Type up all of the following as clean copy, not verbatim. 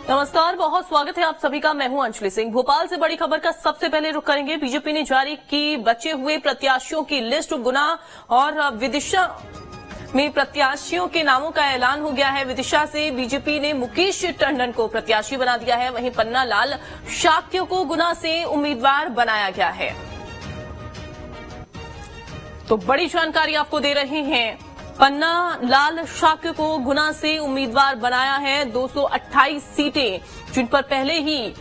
नमस्कार, बहुत स्वागत है आप सभी का। मैं हूं अंजलि सिंह। भोपाल से बड़ी खबर का सबसे पहले रुख करेंगे। बीजेपी ने जारी की बचे हुए प्रत्याशियों की लिस्ट। गुना और विदिशा में प्रत्याशियों के नामों का ऐलान हो गया है। विदिशा से बीजेपी ने मुकेश टंडन को प्रत्याशी बना दिया है। वहीं पन्ना लाल शाक्य को गुना से उम्मीदवार बनाया गया है। तो बड़ी जानकारी आपको दे रहे हैं। पन्ना लाल शाक्य को गुना से उम्मीदवार बनाया है। 228 सीटें जिन पर पहले ही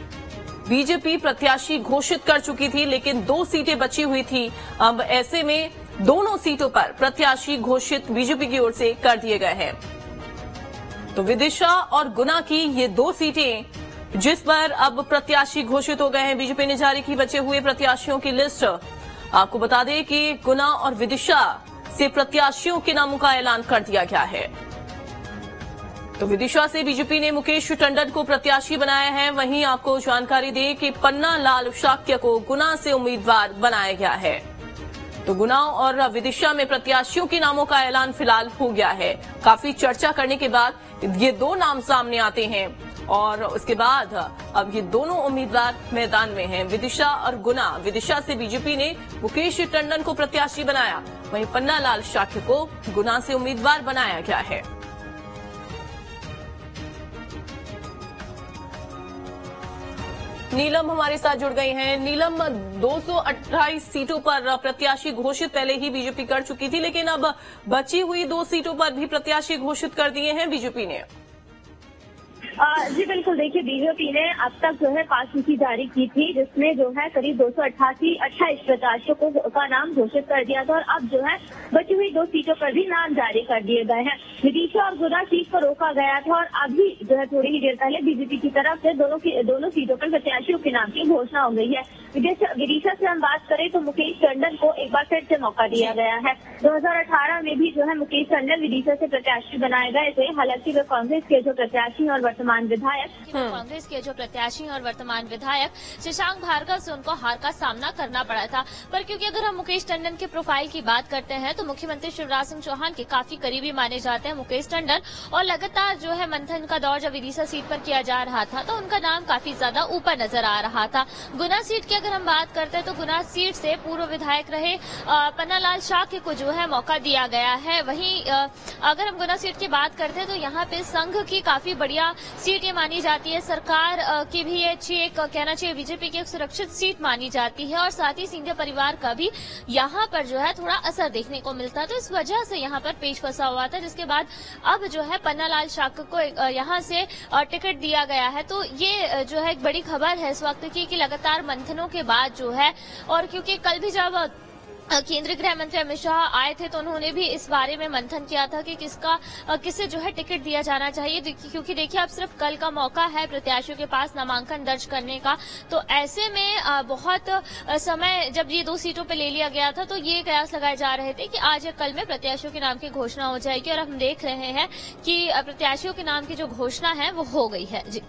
बीजेपी प्रत्याशी घोषित कर चुकी थी, लेकिन 2 सीटें बची हुई थी। अब ऐसे में दोनों सीटों पर प्रत्याशी घोषित बीजेपी की ओर से कर दिए गए हैं। तो विदिशा और गुना की ये 2 सीटें जिस पर अब प्रत्याशी घोषित हो गए हैं। बीजेपी ने जारी की बचे हुए प्रत्याशियों की लिस्ट। आपको बता दें कि गुना और विदिशा से प्रत्याशियों के नामों का ऐलान कर दिया गया है। तो विदिशा से बीजेपी ने मुकेश टंडन को प्रत्याशी बनाया है। वहीं आपको जानकारी दें कि पन्ना लाल शाक्य को गुना से उम्मीदवार बनाया गया है। तो गुना और विदिशा में प्रत्याशियों के नामों का ऐलान फिलहाल हो गया है। काफी चर्चा करने के बाद ये 2 नाम सामने आते हैं और उसके बाद अब ये दोनों उम्मीदवार मैदान में हैं। विदिशा और गुना। विदिशा से बीजेपी ने मुकेश टंडन को प्रत्याशी बनाया, वहीं पन्ना लाल शाक्य को गुना से उम्मीदवार बनाया गया है। नीलम हमारे साथ जुड़ गई हैं। नीलम, 228 सीटों पर प्रत्याशी घोषित पहले ही बीजेपी कर चुकी थी, लेकिन अब बची हुई 2 सीटों पर भी प्रत्याशी घोषित कर दिए हैं बीजेपी ने। जी बिल्कुल, देखिए बीजेपी ने अब तक जो है 5 सूची जारी की थी, जिसमें जो है करीब 228 प्रत्याशियों का नाम घोषित कर दिया था और अब जो है बची हुई 2 सीटों पर भी नाम जारी कर दिए गए हैं। विदिशा और गुना सीट पर रोका गया था और अभी जो है थोड़ी ही देर पहले बीजेपी की तरफ से दोनों सीटों पर प्रत्याशियों के नाम की घोषणा हो गई है। विदिशा से हम बात करें तो मुकेश टंडन को एक बार फिर से मौका दिया गया है। 2018 में भी जो है मुकेश टंडन विदिशा से प्रत्याशी बनाए गए थे। हालांकि वे कांग्रेस के जो प्रत्याशी और वर्तमान विधायक शशांक भार्गव से उनको हार का सामना करना पड़ा था। पर क्योंकि अगर हम मुकेश टंडन के प्रोफाइल की बात करते हैं तो मुख्यमंत्री शिवराज सिंह चौहान के काफी करीबी माने जाते हैं मुकेश टंडन, और लगातार जो है मंथन का दौर जब विदिशा सीट पर किया जा रहा था तो उनका नाम काफी ज्यादा ऊपर नजर आ रहा था। गुना सीट की अगर हम बात करते हैं तो गुना सीट से पूर्व विधायक रहे पन्ना लाल शाक्य को जो है मौका दिया गया है। वहीं अगर हम गुना सीट की बात करते हैं तो यहाँ पे संघ की काफी बढ़िया सीट ये मानी जाती है। सरकार की भी ये अच्छी एक कहना चाहिए बीजेपी की एक सुरक्षित सीट मानी जाती है और साथ ही सिंधिया परिवार का भी यहाँ पर जो है थोड़ा असर देखने को मिलता है। तो इस वजह से यहाँ पर पेश फंसा हुआ था, जिसके बाद अब जो है पन्ना लाल शाक्य को यहाँ से टिकट दिया गया है। तो ये जो है एक बड़ी खबर है इस वक्त की कि लगातार मंथनों के बाद जो है, और क्योंकि कल भी जब केंद्रीय गृह मंत्री अमित शाह आए थे तो उन्होंने भी इस बारे में मंथन किया था कि किसे जो है टिकट दिया जाना चाहिए, क्योंकि देखिए अब सिर्फ कल का मौका है प्रत्याशियों के पास नामांकन दर्ज करने का। तो ऐसे में बहुत समय जब ये 2 सीटों पे ले लिया गया था तो ये कयास लगाए जा रहे थे कि आज या कल में प्रत्याशियों के नाम की घोषणा हो जाएगी, और हम देख रहे हैं कि प्रत्याशियों के नाम की जो घोषणा है वो हो गई है। जी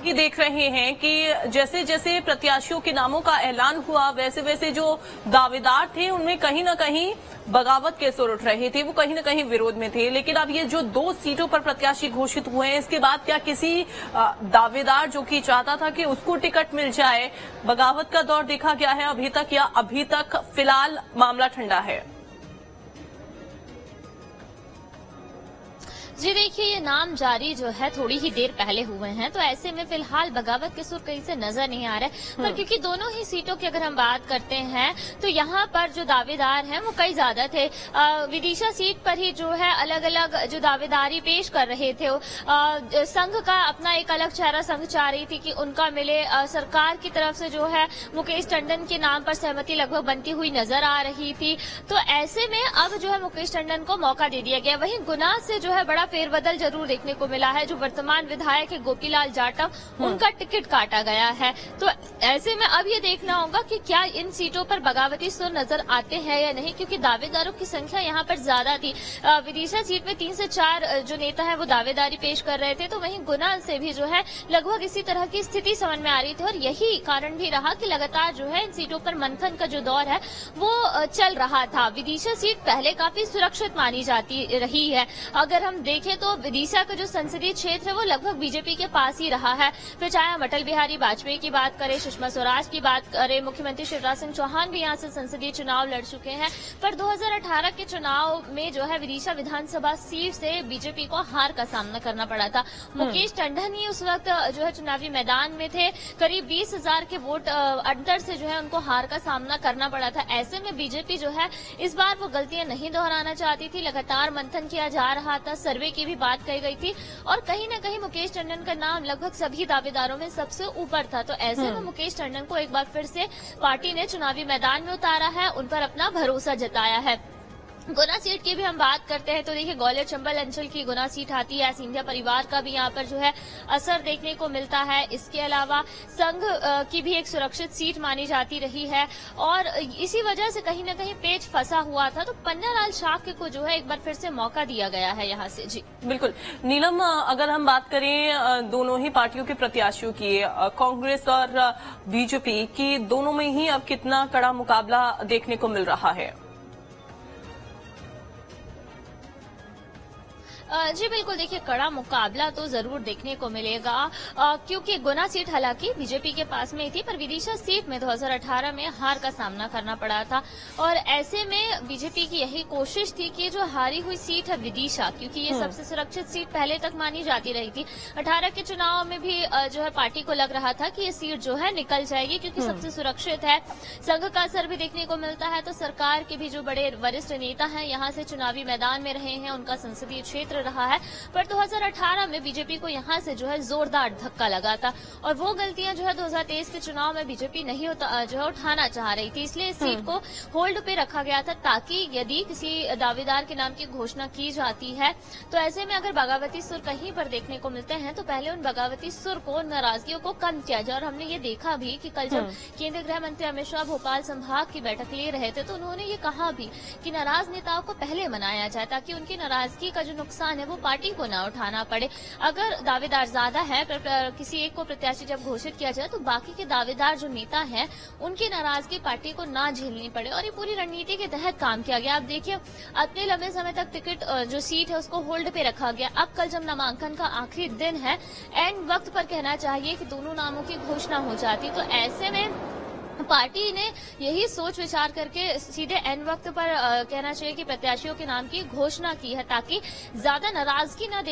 देख रहे हैं कि जैसे जैसे प्रत्याशियों के नामों का ऐलान हुआ वैसे वैसे जो दावेदार थे उनमें कहीं ना कहीं बगावत के सुर उठ रहे थे, वो कहीं ना कहीं विरोध में थे। लेकिन अब ये जो 2 सीटों पर प्रत्याशी घोषित हुए हैं, इसके बाद क्या किसी दावेदार जो कि चाहता था कि उसको टिकट मिल जाए, बगावत का दौर देखा गया है अभी तक, या अभी तक फिलहाल मामला ठंडा है? जी देखिए, ये नाम जारी जो है थोड़ी ही देर पहले हुए हैं, तो ऐसे में फिलहाल बगावत के सुर कहीं से नजर नहीं आ रहे। पर क्योंकि दोनों ही सीटों की अगर हम बात करते हैं तो यहाँ पर जो दावेदार हैं वो कई ज्यादा थे। विदिशा सीट पर ही जो है अलग अलग जो दावेदारी पेश कर रहे थे। संघ का अपना एक अलग चेहरा संघ चाह रही थी कि उनका मिले। सरकार की तरफ से जो है मुकेश टंडन के नाम पर सहमति लगभग बनती हुई नजर आ रही थी। तो ऐसे में अब जो है मुकेश टंडन को मौका दे दिया गया। वहीं गुना से जो है बड़ा फेरबदल जरूर देखने को मिला है। जो वर्तमान विधायक है गोपीलाल जाटव, उनका टिकट काटा गया है। तो ऐसे में अब ये देखना होगा कि क्या इन सीटों पर बगावती सुर नजर आते हैं या नहीं, क्योंकि दावेदारों की संख्या यहाँ पर ज्यादा थी। विदिशा सीट में 3 से 4 जो नेता है वो दावेदारी पेश कर रहे थे, तो वहीं गुना से भी जो है लगभग इसी तरह की स्थिति समझ में आ रही थी। और यही कारण भी रहा कि लगातार जो है इन सीटों पर मंथन का जो दौर है वो चल रहा था। विदिशा सीट पहले काफी सुरक्षित मानी जाती रही है। अगर हम देखें तो विदिशा का जो संसदीय क्षेत्र है वो लगभग बीजेपी के पास ही रहा है। फिर चाहे हम अटल बिहारी वाजपेयी की बात करें, सुषमा स्वराज की बात करें, मुख्यमंत्री शिवराज सिंह चौहान भी यहाँ से संसदीय चुनाव लड़ चुके हैं। पर 2018 के चुनाव में जो है विदिशा विधानसभा सीट से बीजेपी को हार का सामना करना पड़ा था। मुकेश टंडन ही उस वक्त जो है चुनावी मैदान में थे। करीब 20,000 के वोट अंतर से जो है उनको हार का सामना करना पड़ा था। ऐसे में बीजेपी जो है इस बार वो गलतियां नहीं दोहराना चाहती थी। लगातार मंथन किया जा रहा था, सर्वे की भी बात कही गई थी और कहीं न कहीं मुकेश टंडन का नाम लगभग सभी दावेदारों में सबसे ऊपर था। तो ऐसे में मुकेश टंडन को एक बार फिर से पार्टी ने चुनावी मैदान में उतारा है, उन पर अपना भरोसा जताया है। गुना सीट की भी हम बात करते हैं तो देखिए ग्वालियर चंबल अंचल की गुना सीट आती है। सिंधिया परिवार का भी यहाँ पर जो है असर देखने को मिलता है। इसके अलावा संघ की भी एक सुरक्षित सीट मानी जाती रही है और इसी वजह से कहीं न कहीं पेच फंसा हुआ था। तो पन्नालाल शाक्य को जो है एक बार फिर से मौका दिया गया है यहाँ से। जी बिल्कुल नीलम, अगर हम बात करें दोनों ही पार्टियों के प्रत्याशियों की, कांग्रेस और बीजेपी की, दोनों में ही अब कितना कड़ा मुकाबला देखने को मिल रहा है? जी बिल्कुल, देखिए कड़ा मुकाबला तो जरूर देखने को मिलेगा क्योंकि गुना सीट हालांकि बीजेपी के पास में थी, पर विदिशा सीट में 2018 में हार का सामना करना पड़ा था। और ऐसे में बीजेपी की यही कोशिश थी कि जो हारी हुई सीट है विदिशा, क्योंकि ये सबसे सुरक्षित सीट पहले तक मानी जाती रही थी। 18 के चुनाव में भी जो है पार्टी को लग रहा था कि ये सीट जो है निकल जाएगी क्योंकि सबसे सुरक्षित है। संघ का असर भी देखने को मिलता है। तो सरकार के भी जो बड़े वरिष्ठ नेता हैं यहाँ से चुनावी मैदान में रहे हैं, उनका संसदीय क्षेत्र रहा है। पर 2018 में बीजेपी को यहां से जो है जोरदार धक्का लगा था और वो गलतियां जो है 2023 के चुनाव में बीजेपी नहीं जो है उठाना चाह रही थी। इसलिए इस सीट को होल्ड पे रखा गया था ताकि यदि किसी दावेदार के नाम की घोषणा की जाती है तो ऐसे में अगर बगावती सुर कहीं पर देखने को मिलते हैं तो पहले उन बगावती सुर को, नाराजगियों को कम किया जाए। और हमने ये देखा भी कि कल जब केंद्रीय गृह मंत्री अमित शाह भोपाल संभाग की बैठक ले रहे थे तो उन्होंने ये कहा भी कि नाराज नेताओं को पहले मनाया जाए ताकि उनकी नाराजगी का जो नुकसान है वो पार्टी को ना उठाना पड़े। अगर दावेदार ज्यादा है, किसी एक को प्रत्याशी जब घोषित किया जाए तो बाकी के दावेदार जो नेता हैं उनकी नाराजगी पार्टी को ना झेलनी पड़े। और ये पूरी रणनीति के तहत काम किया गया। अब देखिए इतने लंबे समय तक टिकट जो सीट है उसको होल्ड पे रखा गया। अब कल जब नामांकन का आखिरी दिन है, एंड वक्त पर कहना चाहिए कि दोनों नामों की घोषणा हो जाती, तो ऐसे में पार्टी ने यही सोच विचार करके सीधे एन वक्त पर कहना चाहिए कि प्रत्याशियों के नाम की घोषणा की है ताकि ज्यादा नाराजगी न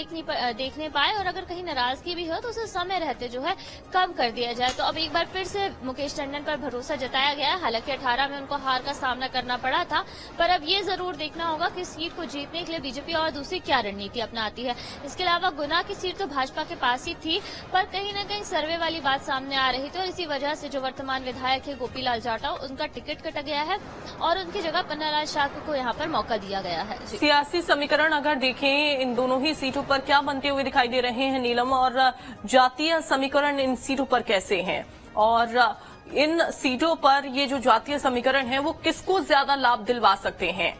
देखने पाए और अगर कहीं नाराजगी भी हो तो उसे समय रहते जो है कम कर दिया जाए। तो अब एक बार फिर से मुकेश टंडन पर भरोसा जताया गया है। हालांकि 18 में उनको हार का सामना करना पड़ा था, पर अब ये जरूर देखना होगा कि सीट को जीतने के लिए बीजेपी और दूसरी क्या रणनीति अपनाती है। इसके अलावा गुना की सीट तो भाजपा के पास ही थी, पर कहीं न कहीं सर्वे वाली बात सामने आ रही थी और इसी वजह से जो वर्तमान विधायक गोपीलाल जाटव, उनका टिकट कटा गया है और उनकी जगह पन्नालाल शाक्य को यहाँ पर मौका दिया गया है। सियासी समीकरण अगर देखें इन दोनों ही सीटों पर क्या बनते हुए दिखाई दे रहे हैं नीलम, और जातीय समीकरण इन सीटों पर कैसे हैं, और इन सीटों पर ये जो जातीय समीकरण है वो किसको ज्यादा लाभ दिलवा सकते हैं?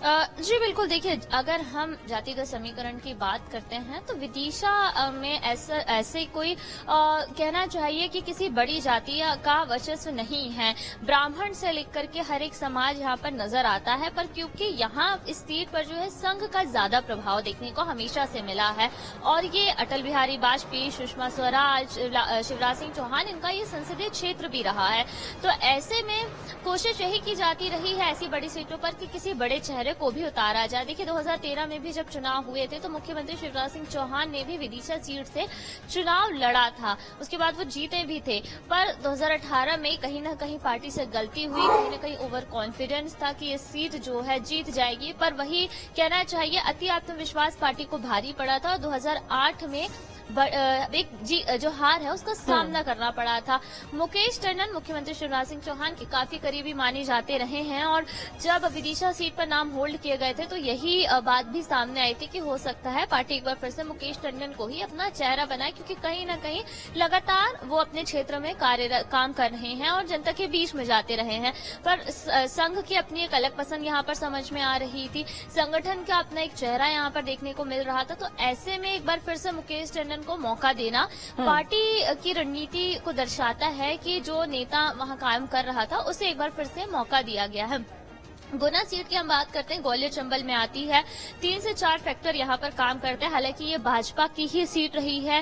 जी बिल्कुल, देखिए अगर हम जातिगत समीकरण की बात करते हैं तो विदिशा में ऐसे कोई कहना चाहिए कि किसी बड़ी जाति का वर्चस्व नहीं है। ब्राह्मण से लेकर के हर एक समाज यहाँ पर नजर आता है, पर क्योंकि यहाँ इस सीट पर जो है संघ का ज्यादा प्रभाव देखने को हमेशा से मिला है और ये अटल बिहारी वाजपेयी, सुषमा स्वराज, शिवराज सिंह चौहान, इनका ये संसदीय क्षेत्र भी रहा है। तो ऐसे में कोशिश यही की जाती रही है ऐसी बड़ी सीटों पर कि किसी बड़े चेहरे को भी उतारा जाए। देखिए 2013 में भी जब चुनाव हुए थे तो मुख्यमंत्री शिवराज सिंह चौहान ने भी विदिशा सीट से चुनाव लड़ा था, उसके बाद वो जीते भी थे। पर 2018 में कहीं ना कहीं पार्टी से गलती हुई, कहीं ना कहीं ओवर कॉन्फिडेंस था कि ये सीट जो है जीत जाएगी, पर वही कहना चाहिए अति आत्मविश्वास पार्टी को भारी पड़ा था। 2008 में जो हार है उसका सामना करना पड़ा था। मुकेश टंडन मुख्यमंत्री शिवराज सिंह चौहान के काफी करीबी माने जाते रहे हैं और जब विदिशा सीट पर नाम होल्ड किए गए थे तो यही बात भी सामने आई थी कि हो सकता है पार्टी एक बार फिर से मुकेश टंडन को ही अपना चेहरा बनाए, क्योंकि कहीं न कहीं लगातार वो अपने क्षेत्र में काम कर रहे हैं और जनता के बीच में जाते रहे हैं। पर संघ की अपनी एक अलग पसंद यहाँ पर समझ में आ रही थी, संगठन का अपना एक चेहरा यहाँ पर देखने को मिल रहा था। तो ऐसे में एक बार फिर से मुकेश टंडन को मौका देना पार्टी की रणनीति को दर्शाता है कि जो नेता वहाँ कायम कर रहा था उसे एक बार फिर से मौका दिया गया है। गुना सीट की हम बात करते हैं, ग्वालियर चंबल में आती है। 3 से 4 फैक्टर यहाँ पर काम करते हैं। हालांकि ये भाजपा की ही सीट रही है।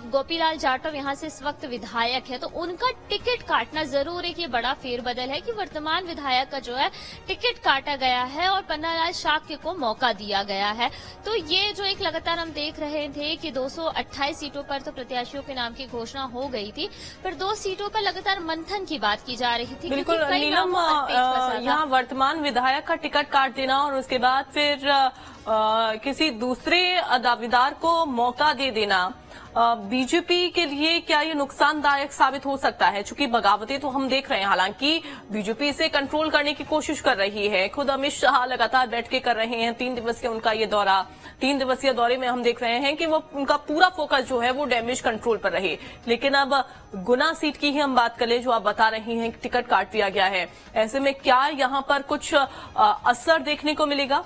गोपीलाल जाटव यहाँ से इस वक्त विधायक है, तो उनका टिकट काटना जरूर एक ये बड़ा फेरबदल है कि वर्तमान विधायक का जो है टिकट काटा गया है और पन्नालाल शाक्य को मौका दिया गया है। तो ये जो एक लगातार हम देख रहे थे कि 228 सीटों पर तो प्रत्याशियों के नाम की घोषणा हो गई थी, पर 2 सीटों पर लगातार मंथन की बात की जा रही थी। बिल्कुल नीलम, यहाँ वर्तमान विधायक का टिकट काट देना और उसके बाद फिर किसी दूसरे दावेदार को मौका दे देना बीजेपी के लिए क्या ये नुकसानदायक साबित हो सकता है? चूंकि बगावतें तो हम देख रहे हैं, हालांकि बीजेपी इसे कंट्रोल करने की कोशिश कर रही है। खुद अमित शाह लगातार बैठ के कर रहे हैं। 3 दिवसीय उनका ये दौरा, 3 दिवसीय दौरे में हम देख रहे हैं कि वो उनका पूरा फोकस जो है वो डैमेज कंट्रोल पर रहे। लेकिन अब गुना सीट की ही हम बात कर ले, जो आप बता रही हैं टिकट काट दिया गया है, ऐसे में क्या यहाँ पर कुछ असर देखने को मिलेगा?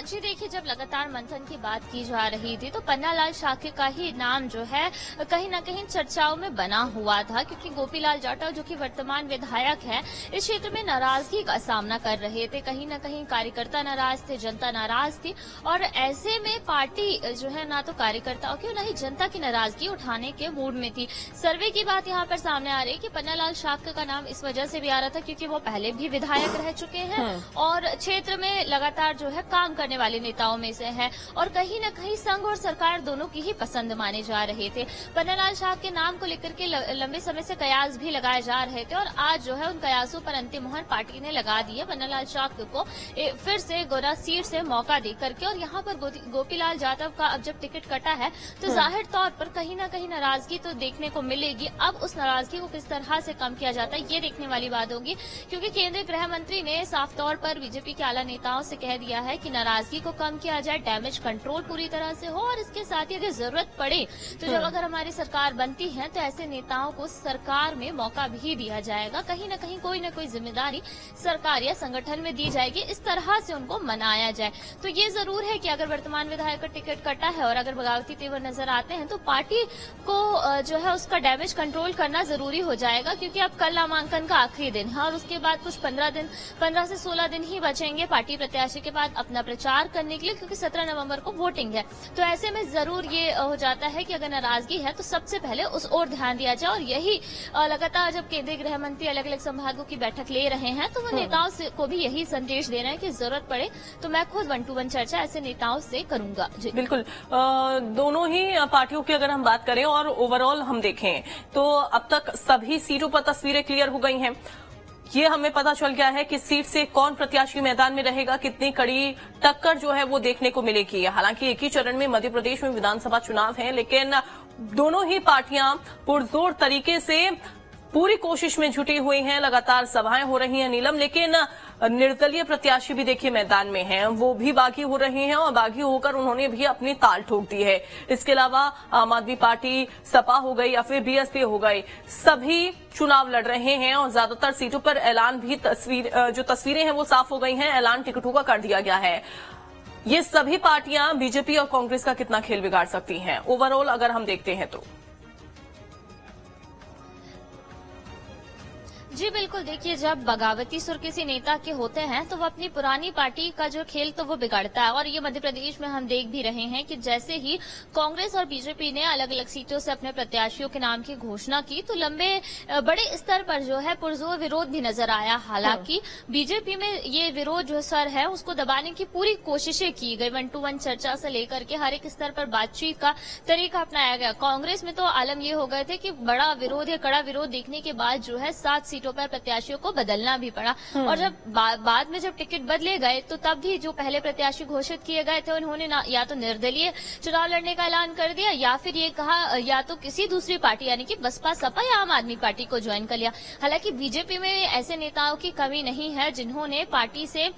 जी देखिए, जब लगातार मंथन की बात की जा रही थी तो पन्नालाल शाक्य का ही नाम जो है कहीं न कहीं चर्चाओं में बना हुआ था, क्योंकि गोपीलाल जाटव जो कि वर्तमान विधायक है इस क्षेत्र में नाराजगी का सामना कर रहे थे। कहीं न कहीं कार्यकर्ता नाराज थे, जनता नाराज थी और ऐसे में पार्टी जो है ना तो कार्यकर्ताओं की ना ही जनता की नाराजगी उठाने के मूड में थी। सर्वे की बात यहाँ पर सामने आ रही है कि पन्नालाल शाक्य का नाम इस वजह से भी आ रहा था क्योंकि वो पहले भी विधायक रह चुके हैं और क्षेत्र में लगातार जो है काम करने वाले नेताओं में से है और कहीं न कहीं संघ और सरकार दोनों की ही पसंद माने जा रहे थे। पन्नालाल शाक्य के नाम को लेकर के लंबे समय से कयास भी लगाए जा रहे थे और आज जो है उन कयासों पर अंतिम मुहर पार्टी ने लगा दी है। पन्नालाल शाक्य को फिर से गोरा सीट से मौका दे करके और यहाँ पर गोपीलाल जाटव का अब जब टिकट कटा है तो जाहिर तौर पर कहीं न कहीं नाराजगी तो देखने को मिलेगी। अब उस नाराजगी को किस तरह से कम किया जाता है ये देखने वाली बात होगी, क्योंकि केंद्रीय गृह मंत्री ने साफ तौर पर बीजेपी के आला नेताओं से कह दिया है कि नाराजगी को कम किया जाए, डैमेज कंट्रोल पूरी तरह से हो और इसके साथ ही अगर जरूरत पड़े तो जब अगर हमारी सरकार बनती है तो ऐसे नेताओं को सरकार में मौका भी दिया जाएगा। कहीं न कहीं कोई न कोई जिम्मेदारी सरकार या संगठन में दी जाएगी, इस तरह से उनको मनाया जाए। तो ये जरूर है कि अगर वर्तमान विधायक का टिकट कटा है और अगर बगावती तेवर नजर आते हैं तो पार्टी को जो है उसका डैमेज कंट्रोल करना जरूरी हो जाएगा, क्योंकि अब कल नामांकन का आखिरी दिन है और उसके बाद कुछ 15 से 16 दिन ही बचेंगे पार्टी प्रत्याशी के बाद अपना प्रचार करने के लिए, क्योंकि 17 नवंबर को वोटिंग है। तो ऐसे में जरूर ये हो जाता है कि अगर नाराजगी है तो सबसे पहले उस ओर ध्यान दिया जाए और यही लगातार जब केंद्रीय गृह मंत्री अलग अलग संभागों की बैठक ले रहे हैं तो वो नेताओं से को भी यही संदेश दे रहे हैं कि जरूरत पड़े तो मैं खुद 1-to-1 चर्चा ऐसे नेताओं से करूंगा। जी बिल्कुल, दोनों ही पार्टियों की अगर हम बात करें और ओवरऑल हम देखें तो अब तक सभी सीटों पर तस्वीरें क्लियर हो गई हैं। ये हमें पता चल गया है कि सीट से कौन प्रत्याशी मैदान में रहेगा, कितनी कड़ी टक्कर जो है वो देखने को मिलेगी। हालांकि एक ही चरण में मध्य प्रदेश में विधानसभा चुनाव है, लेकिन दोनों ही पार्टियां पुरजोर तरीके से पूरी कोशिश में जुटी हुई हैं। लगातार सभाएं हो रही हैं नीलम, लेकिन निर्दलीय प्रत्याशी भी देखिए मैदान में हैं, वो भी बागी हो रहे हैं और बागी होकर उन्होंने भी अपनी ताल ठोक दी है। इसके अलावा आम आदमी पार्टी, सपा हो गई या फिर बीएसपी हो गई, सभी चुनाव लड़ रहे हैं और ज्यादातर सीटों पर ऐलान भी जो तस्वीरें हैं वो साफ हो गई हैं, ऐलान टिकटों का कर दिया गया है। ये सभी पार्टियां बीजेपी और कांग्रेस का कितना खेल बिगाड़ सकती हैं ओवरऑल अगर हम देखते हैं तो? जी बिल्कुल, देखिए जब बगावती सुर किसी नेता के होते हैं तो वो अपनी पुरानी पार्टी का जो खेल तो वो बिगाड़ता है और ये मध्य प्रदेश में हम देख भी रहे हैं कि जैसे ही कांग्रेस और बीजेपी ने अलग अलग सीटों से अपने प्रत्याशियों के नाम की घोषणा की तो लंबे बड़े स्तर पर जो है पुरजोर विरोध भी नजर आया। हालांकि बीजेपी में ये विरोध जो सर है उसको दबाने की पूरी कोशिशें की गई, 1-to-1 चर्चा से लेकर के हर एक स्तर पर बातचीत का तरीका अपनाया गया। कांग्रेस में तो आलम ये हो गए थे कि बड़ा विरोध या कड़ा विरोध देखने के बाद जो है 7 सीटों सीटों पर प्रत्याशियों को बदलना भी पड़ा। और जब बाद में जब टिकट बदले गए तो तब भी जो पहले प्रत्याशी घोषित किए गए थे उन्होंने या तो निर्दलीय चुनाव लड़ने का ऐलान कर दिया या फिर ये कहा या तो किसी दूसरी पार्टी यानी कि बसपा, सपा या आम आदमी पार्टी को ज्वाइन कर लिया। हालांकि बीजेपी में ऐसे नेताओं की कमी नहीं है जिन्होंने पार्टी से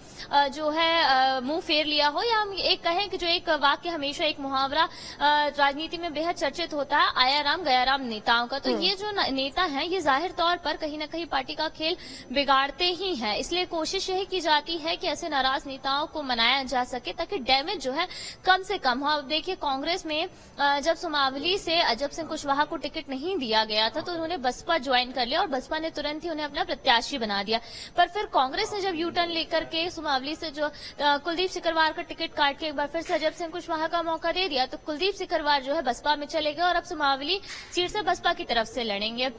जो है मुंह फेर लिया हो, या हम एक कहें कि जो एक वाक्य हमेशा एक मुहावरा राजनीति में बेहद चर्चित होता है, आया राम गया राम नेताओं का। तो ये जो नेता हैं ये जाहिर तौर पर कहीं न कहीं पार्टी का खेल बिगाड़ते ही हैं। इसलिए कोशिश यही की जाती है कि ऐसे नाराज नेताओं को मनाया जा सके ताकि डैमेज जो है कम से कम हो। अब देखिए कांग्रेस में जब सुमावली से अजब सिंह कुशवाहा को टिकट नहीं दिया गया था तो उन्होंने बसपा ज्वाइन कर लिया और बसपा ने तुरंत ही उन्हें अपना प्रत्याशी बना दिया। पर फिर कांग्रेस ने जब यू टर्न लेकर के सुमावली से जो कुलदीप सिकरवार का टिकट काट के एक बार फिर से अजब सिंह कुशवाहा का मौका दे दिया तो कुलदीप सिकरवार जो है बसपा में चले गए और अब सुमावली सीट से बसपा की तरफ से लड़ेंगे।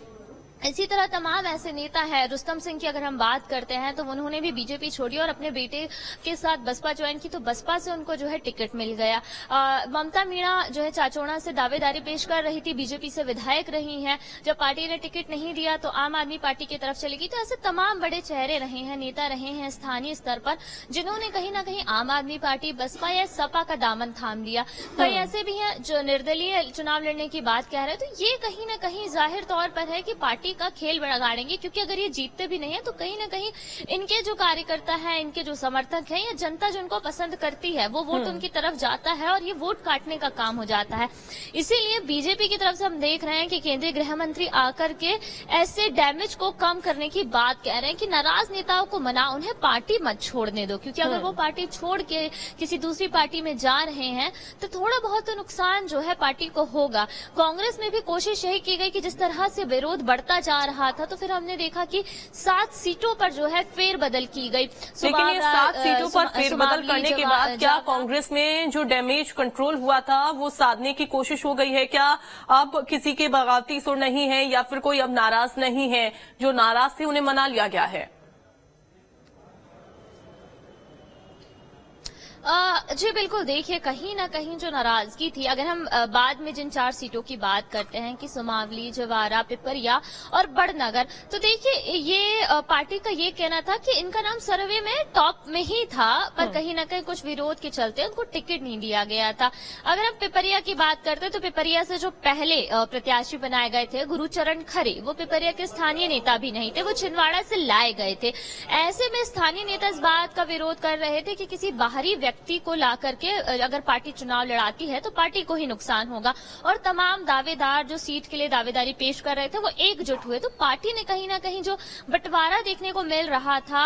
इसी तरह तमाम ऐसे नेता हैं। रुस्तम सिंह की अगर हम बात करते हैं तो उन्होंने भी बीजेपी छोड़ी और अपने बेटे के साथ बसपा ज्वाइन की तो बसपा से उनको जो है टिकट मिल गया। ममता मीणा जो है चाचौड़ा से दावेदारी पेश कर रही थी, बीजेपी से विधायक रही हैं। जब पार्टी ने टिकट नहीं दिया तो आम आदमी पार्टी की तरफ चली गई। तो ऐसे तमाम बड़े चेहरे रहे हैं, नेता रहे हैं स्थानीय स्तर पर जिन्होंने कहीं ना कहीं आम आदमी पार्टी, बसपा या सपा का दामन थाम लिया। कई ऐसे भी हैं जो निर्दलीय चुनाव लड़ने की बात कह रहे हैं। तो ये कहीं ना कहीं जाहिर तौर पर है कि पार्टी का खेल बिगाड़ेंगे, क्योंकि अगर ये जीतते भी नहीं है तो कहीं ना कहीं इनके जो कार्यकर्ता हैं, इनके जो समर्थक हैं या जनता जो उनको पसंद करती है वो वोट उनकी तरफ जाता है और ये वोट काटने का काम हो जाता है। इसीलिए बीजेपी की तरफ से हम देख रहे हैं कि केंद्रीय गृह मंत्री आकर के ऐसे डैमेज को कम करने की बात कह रहे हैं कि नाराज नेताओं को मना, उन्हें पार्टी मत छोड़ने दो, क्योंकि अगर वो पार्टी छोड़ के किसी दूसरी पार्टी में जा रहे हैं तो थोड़ा बहुत तो नुकसान जो है पार्टी को होगा। कांग्रेस में भी कोशिश यही की गई कि जिस तरह से विरोध बढ़ता जा रहा था तो फिर हमने देखा कि 7 सीटों पर जो है फेरबदल की गई। लेकिन ये 7 सीटों पर फेरबदल करने के बाद क्या कांग्रेस में जो डैमेज कंट्रोल हुआ था वो साधने की कोशिश हो गई है? क्या अब किसी के बगावती सुर नहीं है या फिर कोई अब नाराज नहीं है? जो नाराज थे उन्हें मना लिया गया है? जी बिल्कुल, देखिए कहीं ना कहीं जो नाराजगी थी, अगर हम बाद में जिन 4 सीटों की बात करते हैं कि सुमावली, जवारा, पिपरिया और बड़नगर, तो देखिए ये पार्टी का ये कहना था कि इनका नाम सर्वे में टॉप में ही था, पर कहीं ना कहीं कुछ विरोध के चलते उनको टिकट नहीं दिया गया था। अगर हम पिपरिया की बात करते हैं तो पिपरिया से जो पहले प्रत्याशी बनाए गए थे गुरुचरण खरे, वो पिपरिया के स्थानीय नेता भी नहीं थे, वो छिंदवाड़ा से लाए गए थे। ऐसे में स्थानीय नेता इस बात का विरोध कर रहे थे कि किसी बाहरी व्यक्ति को ला करके अगर पार्टी चुनाव लड़ाती है तो पार्टी को ही नुकसान होगा, और तमाम दावेदार जो सीट के लिए दावेदारी पेश कर रहे थे वो एकजुट हुए। तो पार्टी ने कहीं ना कहीं जो बंटवारा देखने को मिल रहा था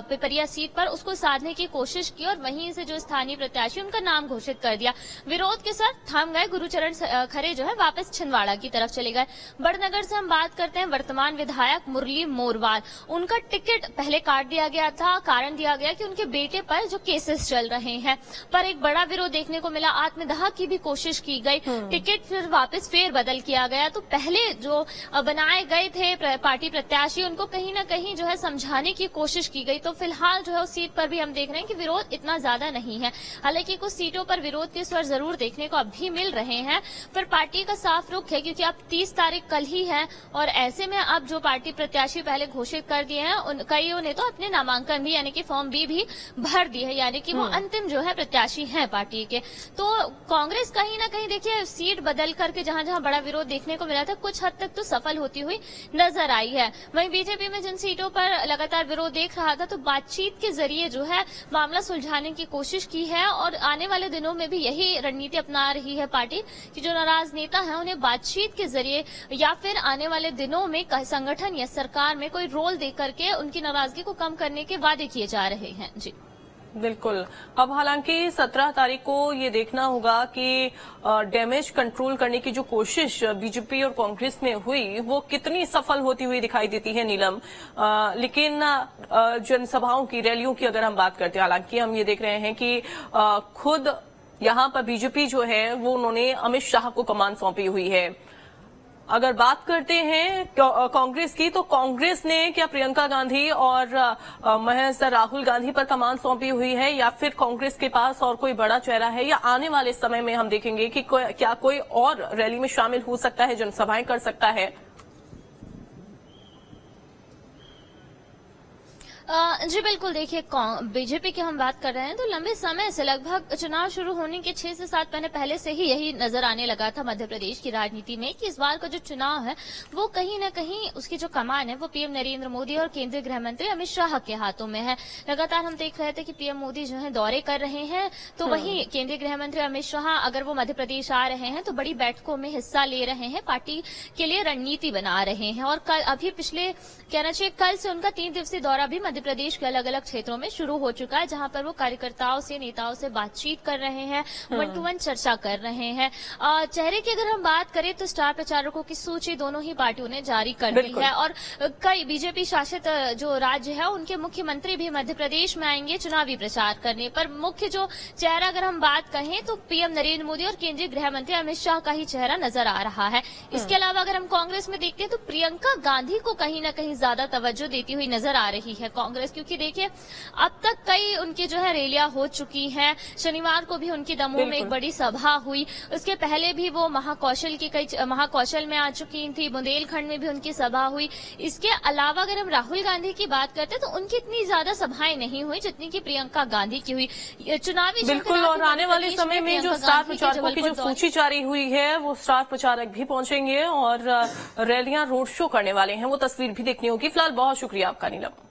पिपरिया सीट पर उसको साधने की कोशिश की और वहीं से जो स्थानीय प्रत्याशी उनका नाम घोषित कर दिया। विरोध के साथ थम गए, गुरुचरण खरे जो है वापस छिंदवाड़ा की तरफ चले गए। बड़नगर से हम बात करते हैं, वर्तमान विधायक मुरली मोरवाल, उनका टिकट पहले काट दिया गया था, कारण दिया गया कि उनके बेटे पर जो केसेस चल रहे हैं, पर एक बड़ा विरोध देखने को मिला। आत्मदाह की भी कोशिश की गई, टिकट फिर वापस फेरबदल किया गया। तो पहले जो बनाए गए थे पार्टी प्रत्याशी उनको कहीं ना कहीं जो है समझाने की कोशिश की गई। तो फिलहाल जो है उस सीट पर भी हम देख रहे हैं कि विरोध इतना ज्यादा नहीं है। हालांकि कुछ सीटों पर विरोध के स्वर जरूर देखने को अब भी मिल रहे हैं, पर पार्टी का साफ रुख है क्योंकि अब 30 तारीख कल ही है और ऐसे में अब जो पार्टी प्रत्याशी पहले घोषित कर दिए हैं कईयों ने तो अपने नामांकन भी यानी कि फॉर्म बी भी भर दिए हैं, यानी कि वो अंतिम जो है प्रत्याशी हैं पार्टी के। तो कांग्रेस कहीं ना कहीं देखिए सीट बदल करके जहां जहां बड़ा विरोध देखने को मिला था कुछ हद तक तो सफल होती हुई नजर आई है। वहीं बीजेपी में जिन सीटों पर लगातार विरोध देख रहा था तो बातचीत के जरिए जो है मामला सुलझाने की कोशिश की है और आने वाले दिनों में भी यही रणनीति अपना रही है पार्टी कि जो नाराज नेता है उन्हें बातचीत के जरिए या फिर आने वाले दिनों में संगठन या सरकार में कोई रोल दे करके उनकी नाराजगी को कम करने के वादे किए जा रहे हैं। जी बिल्कुल। अब हालांकि 17 तारीख को ये देखना होगा कि डैमेज कंट्रोल करने की जो कोशिश बीजेपी और कांग्रेस में हुई वो कितनी सफल होती हुई दिखाई देती है नीलम। लेकिन जनसभाओं की, रैलियों की अगर हम बात करते हैं, हालांकि हम ये देख रहे हैं कि खुद यहां पर बीजेपी जो है वो उन्होंने अमित शाह को कमान सौंपी हुई है। अगर बात करते हैं कांग्रेस की तो कांग्रेस ने क्या प्रियंका गांधी और महज राहुल गांधी पर कमान सौंपी हुई है या फिर कांग्रेस के पास और कोई बड़ा चेहरा है, या आने वाले समय में हम देखेंगे कि क्या कोई और रैली में शामिल हो सकता है, जनसभाएं कर सकता है? जी बिल्कुल, देखिए बीजेपी की हम बात कर रहे हैं तो लंबे समय से लगभग चुनाव शुरू होने के 6 से 7 महीने पहले से ही यही नजर आने लगा था मध्य प्रदेश की राजनीति में कि इस बार का जो चुनाव है वो कहीं न कहीं उसकी जो कमान है वो पीएम नरेंद्र मोदी और केंद्रीय गृह मंत्री अमित शाह के हाथों में है। लगातार हम देख रहे थे कि पीएम मोदी जो है दौरे कर रहे हैं, तो वहीं केंद्रीय गृह मंत्री अमित शाह अगर वो मध्य प्रदेश आ रहे हैं तो बड़ी बैठकों में हिस्सा ले रहे हैं, पार्टी के लिए रणनीति बना रहे हैं। और कल अभी पिछले कहना चाहिए कल से उनका 3 दिवसीय दौरा भी मध्य प्रदेश के अलग अलग क्षेत्रों में शुरू हो चुका है, जहां पर वो कार्यकर्ताओं से नेताओं से बातचीत कर रहे हैं, 1-to-1 चर्चा कर रहे हैं। चेहरे की अगर हम बात करें तो स्टार प्रचारकों की सूची दोनों ही पार्टियों ने जारी कर दी है और कई बीजेपी शासित जो राज्य है उनके मुख्यमंत्री भी मध्य प्रदेश में आएंगे चुनावी प्रचार करने। पर मुख्य जो चेहरा अगर हम बात कहें तो पीएम नरेंद्र मोदी और केंद्रीय गृह मंत्री अमित शाह का ही चेहरा नजर आ रहा है। इसके अलावा अगर हम कांग्रेस में देखते हैं तो प्रियंका गांधी को कहीं न कहीं ज्यादा तवज्जो देती हुई नजर आ रही है कांग्रेस, क्योंकि देखिए अब तक कई उनकी जो है रैलियां हो चुकी हैं। शनिवार को भी उनकी दमोह में एक बड़ी सभा हुई, उसके पहले भी वो महाकौशल में आ चुकी थी, बुंदेलखंड में भी उनकी सभा हुई। इसके अलावा अगर हम राहुल गांधी की बात करते हैं तो उनकी इतनी ज्यादा सभाएं नहीं हुई जितनी की प्रियंका गांधी की हुई। चुनावी बिल्कुल, और आने वाले समय में जो स्टार प्रचारकों की जो सूची जारी हुई है वो स्टार प्रचारक भी पहुंचेंगे और रैलियां रोड शो करने वाले हैं, वो तस्वीर भी देखनी होगी। फिलहाल बहुत शुक्रिया आपका नीलम।